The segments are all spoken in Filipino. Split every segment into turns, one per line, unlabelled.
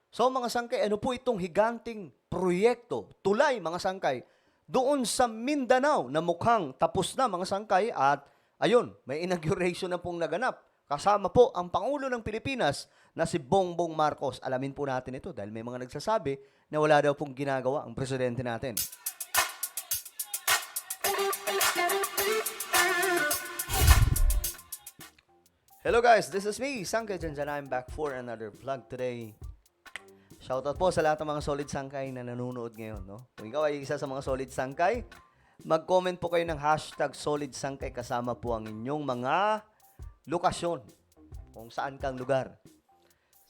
So mga sangkay, ano po itong higanting proyekto, tulay mga sangkay, doon sa Mindanao na mukhang tapos na mga sangkay at ayun, may inauguration na pong naganap. Kasama po ang Pangulo ng Pilipinas na si Bongbong Marcos. Alamin po natin ito dahil may mga nagsasabi na wala daw pong ginagawa ang presidente natin. Hello guys, this is me, Sangkay Janjan. I'm back for another vlog today. Shoutout po sa lahat ng mga solid sangkay na nanonood ngayon. No? Kung ikaw ay isa sa mga solid sangkay, mag-comment po kayo ng hashtag solid sangkay kasama po ang inyong mga lokasyon kung saan kang lugar.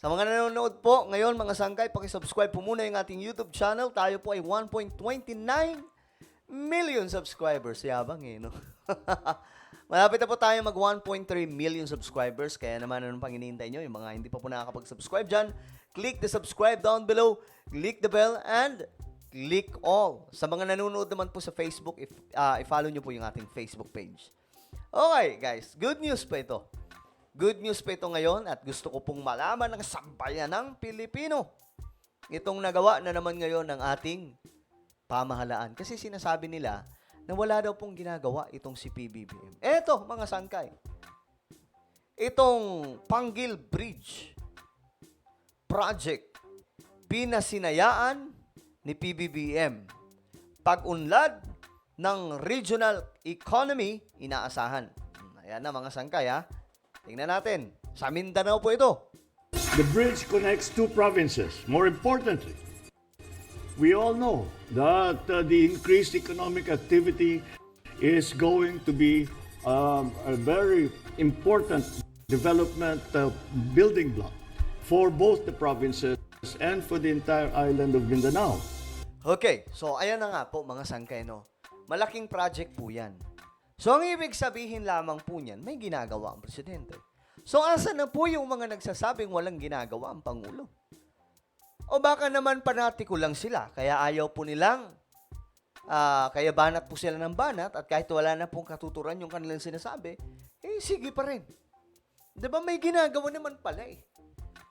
Sa mga nanonood po ngayon mga sangkay, pakisubscribe po muna yung ating YouTube channel. Tayo po ay 1.29 million subscribers. Yabang eh, no? Malapit na po tayo mag 1.3 million subscribers. Kaya naman anong pang hinihintay nyo? Yung mga hindi pa po nakakapag-subscribe dyan, click the subscribe down below, click the bell, and click all. Sa mga nanonood naman po sa Facebook, i-follow nyo po yung ating Facebook page. Okay, guys. Good news pa ito. Good news pa ito ngayon at gusto ko pong malaman ng sambayan ng Pilipino. Itong nagawa na naman ngayon ng ating pamahalaan. Kasi sinasabi nila na wala daw pong ginagawa itong si PBBM. Eto, mga sangkay. Itong Panggil Bridge project, pinasinayaan ni PBBM. Pag-unlad ng regional economy, inaasahan. Ayan na mga sangkay ha. Tingnan natin. Sa Mindanao po ito.
The bridge connects two provinces. More importantly, we all know that the increased economic activity is going to be a very important development building block for both the provinces and for the entire island of Mindanao.
Okay, so ayan na nga po mga sangkay, no? Malaking project po yan. So ang ibig sabihin lamang po niyan, may ginagawa ang presidente. So asa na po yung mga nagsasabing walang ginagawa ang Pangulo? O baka naman panatiko lang sila, kaya ayaw po nilang, kaya banat po sila ng banat at kahit wala na pong katuturan yung kanilang sinasabi, eh sige pa rin. Diba may ginagawa naman pala eh.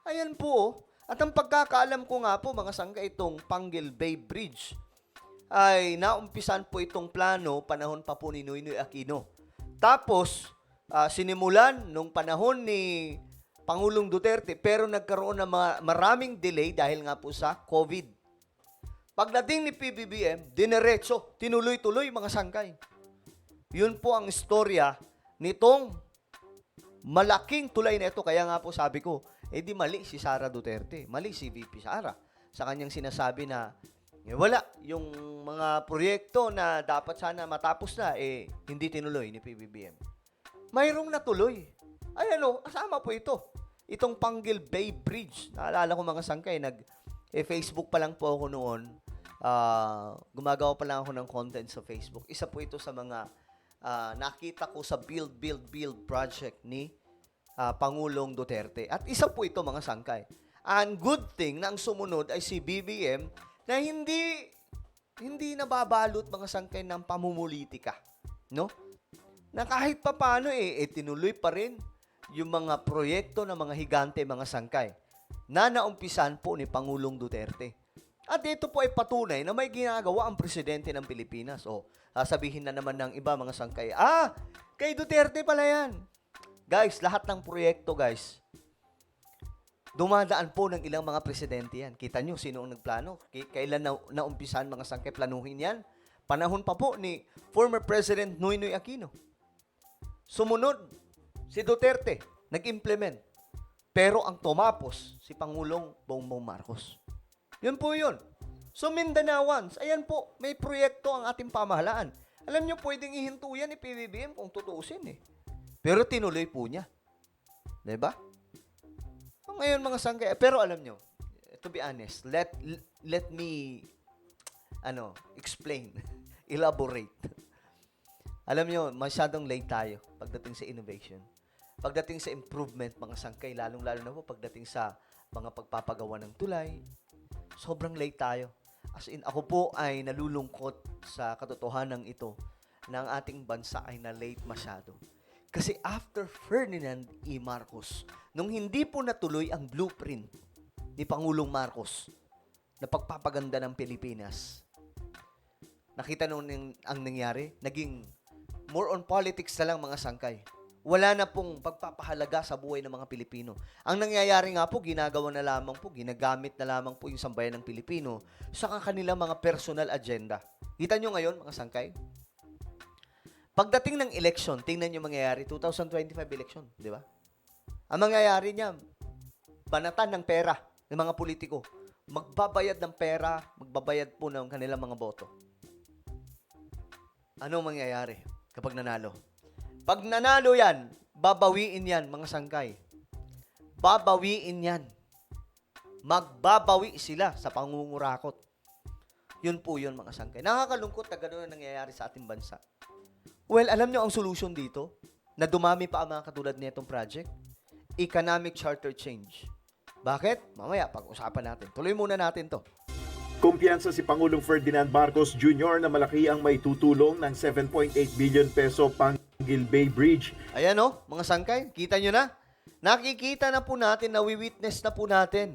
Ayan po, oh. At ang pagkakaalam ko nga po, mga sangka, itong Panggil Bay Bridge ay naumpisan po itong plano panahon pa po ni Noynoy Aquino. Tapos, sinimulan nung panahon ni Pangulong Duterte pero nagkaroon ng maraming delay dahil nga po sa COVID. Pagdating ni PBBM, dinerecho, tinuloy-tuloy mga sangkay. Yun po ang istorya nitong malaking tulay na ito. Kaya nga po sabi ko, di mali si Sara Duterte, mali si VP Sara sa kanyang sinasabi na wala yung mga proyekto na dapat sana matapos na, hindi tinuloy ni PBBM. Mayroong natuloy. Ayan o, asama po ito. Itong Panggil Bay Bridge. Naalala ko mga sangkay, Facebook pa lang po ako noon. Gumagawa pa lang ako ng content sa Facebook. Isa po ito sa mga nakita ko sa Build project ni Pangulong Duterte. At isa po ito mga sangkay. And good thing na ang sumunod ay si BBM na hindi nababalot mga sangkay ng pamumulitika. No? Na kahit pa paano tinuloy pa rin yung mga proyekto ng mga higante, mga sangkay na naumpisan po ni Pangulong Duterte. At ito po ay patunay na may ginagawa ang presidente ng Pilipinas. O, sasabihin na naman ng iba mga sangkay, kay Duterte pala yan. Guys, lahat ng proyekto, guys, dumadaan po ng ilang mga presidente yan. Kita nyo, sino ang nagplano? Kailan naumpisan mga sangkay planuhin yan? Panahon pa po ni former President Noynoy Aquino. Sumunod, si Duterte, nag-implement. Pero ang tumapos, si Pangulong Bongbong Marcos. Yun po yun. So, Mindanaoans, ayan po, may proyekto ang ating pamahalaan. Alam nyo, pwedeng ihinto yan ni PBBM kung tutuusin eh. Pero tinuloy po niya. Diba? So, ngayon mga sangkay, pero alam nyo, to be honest, let me, explain, elaborate. Alam nyo, masyadong late tayo pagdating sa innovation. Pagdating sa improvement, mga sangkay, lalong-lalo na po pagdating sa mga pagpapagawa ng tulay, sobrang late tayo. As in, ako po ay nalulungkot sa katotohanan ito na ang ating bansa ay na late masyado. Kasi after Ferdinand E. Marcos, nung hindi po natuloy ang blueprint ni Pangulong Marcos na pagpapaganda ng Pilipinas. Nakita noon ang nangyari, naging more on politics na lang mga sangkay. Wala na pong pagpapahalaga sa buhay ng mga Pilipino. Ang nangyayari nga po, ginagawa na lamang po, ginagamit na lamang po yung sambayan ng Pilipino sa kanilang mga personal agenda. Kita nyo ngayon, mga sangkay? Pagdating ng election, tingnan nyo mangyayari, 2025 election, di ba? Ang mangyayari niya, banatan ng pera ng mga politiko. Magbabayad ng pera, magbabayad po ng kanilang mga boto. Anong mangyayari kapag nanalo? Pag nanalo yan, babawiin yan, mga sangkay. Babawiin yan. Magbabawi sila sa pangungurakot. Yun po yun, mga sangkay. Nakakalungkot na gano'n ang nangyayari sa ating bansa. Well, alam nyo ang solution dito? Na dumami pa ang mga katulad nitong project? Economic charter change. Bakit? Mamaya, pag-usapan natin. Tuloy muna natin to.
Kumpiyansa si Pangulong Ferdinand Marcos Jr. na malaki ang may tutulong ng 7.8 billion peso Panguil Bay Bridge.
Ayan o, mga sangkay, kita nyo na. Nakikita na po natin, nawi-witness na po natin.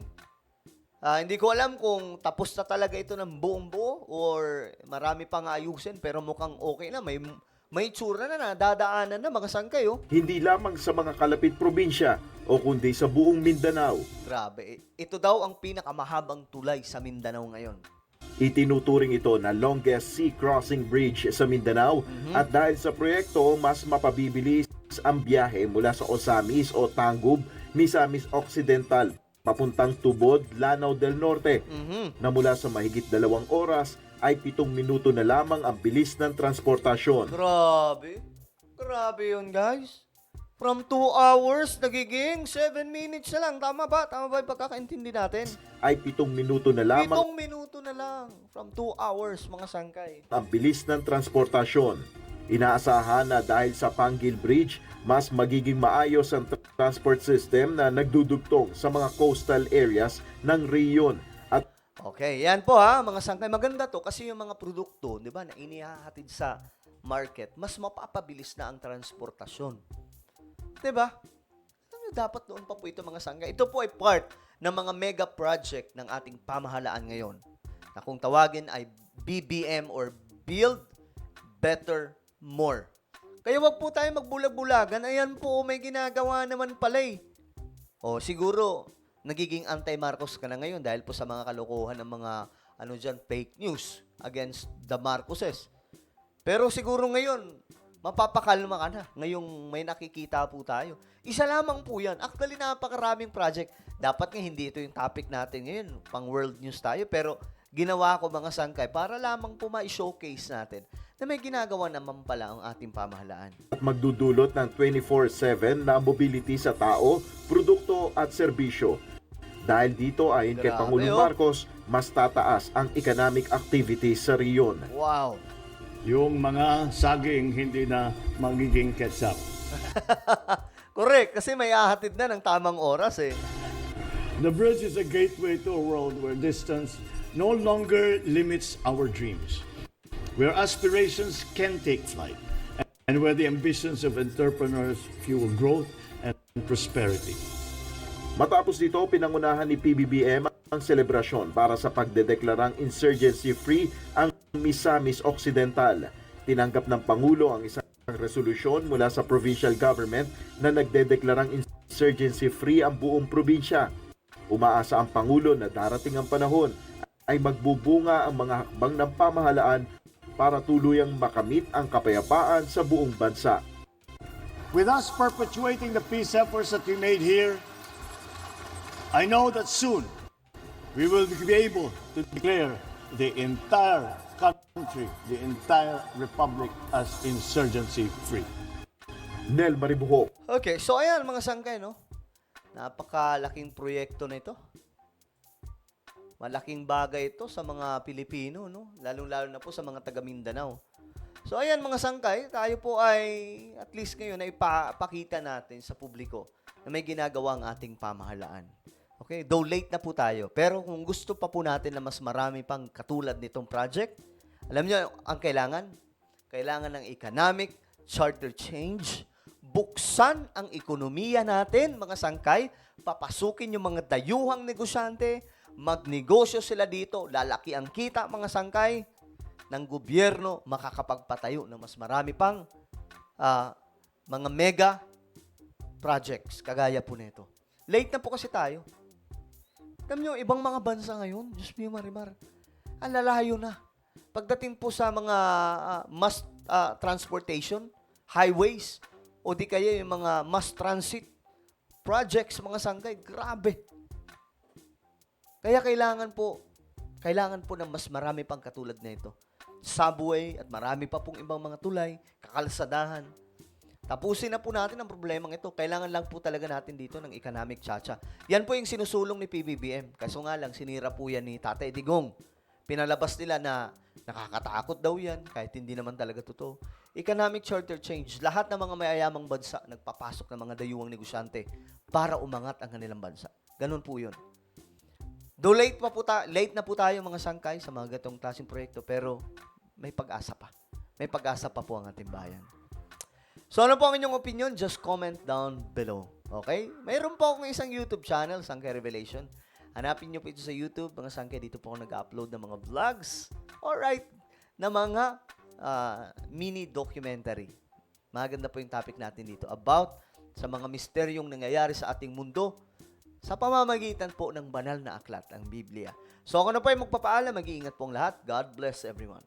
Hindi ko alam kung tapos na talaga ito ng buong buo or marami pang ayusin pero mukhang okay na. May tsura na, dadaanan na mga sangkay oh.
Hindi lamang sa mga kalapit probinsya o kundi sa buong Mindanao.
Grabe, ito daw ang pinakamahabang tulay sa Mindanao ngayon.
Itinuturing ito na longest sea crossing bridge sa Mindanao at dahil sa proyekto, mas mapabibilis ang biyahe mula sa Osamis o Tangub, Misamis Occidental, papuntang Tubod, Lanao del Norte, na mula sa mahigit 2 oras ay 7 minuto na lamang ang bilis ng transportasyon.
Grabe. Grabe yun, guys. From 2 hours, nagiging 7 minutes na lang. Tama ba? Tama ba yung pagkakaintindi natin?
Ay 7 minuto na lamang
7 minuto na lang. From 2 hours, mga sangkay.
ang bilis ng transportasyon. Inaasahan na dahil sa Panguil Bridge, mas magiging maayos ang transport system na nagdudugtong sa mga coastal areas ng rehiyon. At
Okay, yan po ha, mga sangkay. Maganda to kasi yung mga produkto, di ba, na inihahatid sa market, mas mapapabilis na ang transportasyon. Di ba? Ano dapat noon pa po ito, mga sangkay? Ito po ay part ng mga mega project ng ating pamahalaan ngayon na kung tawagin ay BBM or Build Better More. Kaya wag po tayo magbulag-bulagan. Ayan po, may ginagawa naman pala eh. O siguro, nagiging anti-Marcos ka na ngayon dahil po sa mga kalokohan ng mga fake news against the Marcoses. Pero siguro ngayon, mapapakalma ka na. Ngayong may nakikita po tayo. Isa lamang po yan. Actually, napakaraming project. Dapat nga hindi ito yung topic natin ngayon. Pang world news tayo. Pero ginawa ko mga sangkay para lamang po ma-showcase natin na may ginagawa naman pala ang ating pamahalaan.
magdudulot ng 24/7 na mobility sa tao, produkto at serbisyo. Dahil dito ayon kay
Grabe,
Pangulong
oh.
Marcos, mas tataas ang economic activity sa riyon.
Wow!
Yung mga saging hindi na magiging ketchup.
Correct, kasi may ahatid na ng tamang oras eh.
The bridge is a gateway to a world where distance no longer limits our dreams, where aspirations can take flight, and where the ambitions of entrepreneurs fuel growth and prosperity.
Matapos dito, pinangunahan ni PBBM ang selebrasyon para sa pagdedeklarang insurgency-free ang Misamis Occidental. Tinanggap ng Pangulo ang isang resolusyon mula sa provincial government na nagdedeklarang insurgency-free ang buong probinsya. Umaasa ang Pangulo na darating ang panahon ay magbubunga ang mga hakbang ng pamahalaan para tuluyang makamit ang kapayapaan sa buong bansa.
With us perpetuating the peace efforts that we made here, I know that soon we will be able to declare the entire country, the entire republic as insurgency-free.
Nel Maribuhok.
Okay, so ayan mga sangkay, no? Napakalaking proyekto na ito. Malaking bagay ito sa mga Pilipino, no? Lalong-lalo na po sa mga taga Mindanao. So ayan mga sangkay, tayo po ay at least ngayon na ipakita natin sa publiko na may ginagawa ang ating pamahalaan. Okay, though late na po tayo. Pero kung gusto pa po natin na mas marami pang katulad nitong project, alam niyo ang kailangan? Kailangan ng economic charter change, buksan ang ekonomiya natin, mga sangkay, papasukin yung mga dayuhang negosyante, magnegosyo sila dito, lalaki ang kita, mga sangkay, ng gobyerno, makakapagpatayo ng mas marami pang mga mega projects, kagaya po nito. Late na po kasi tayo. Alam nyo, ibang mga bansa ngayon, Diyos mio marimar, ang lalayo na. Pagdating po sa mga mass transportation, highways, o di kaya yung mga mass transit projects, mga sangkay, grabe. Kaya kailangan po ng mas marami pang katulad na ito. Subway at marami pa pong ibang mga tulay, kakalsadahan. Tapusin na po natin ang problemang ito. Kailangan lang po talaga natin dito ng economic tsa-tsa. Yan po yung sinusulong ni PBBM. Kaso nga lang, sinira po yan ni Tatay Digong. Pinalabas nila na nakakatakot daw yan, kahit hindi naman talaga totoo. Economic charter change. Lahat ng mga mayayamang bansa nagpapasok ng mga dayuhang negosyante para umangat ang kanilang bansa. Ganun po yun. Though late na po tayo mga sangkay sa mga gatong klaseng proyekto, pero may pag-asa pa. May pag-asa pa po ang ating bayan. So ano po ang inyong opinion? Just comment down below. Okay? Mayroon po akong isang YouTube channel, Sangkay Revelation. Hanapin nyo po ito sa YouTube. Mga sangkay, dito po ako nag-upload ng mga vlogs. Alright. Na mga mini documentary. Maganda po yung topic natin dito about sa mga misteryong nangyayari sa ating mundo sa pamamagitan po ng banal na aklat, ang Biblia. So ako na po ay magpapaalam. Mag-iingat pong lahat. God bless everyone.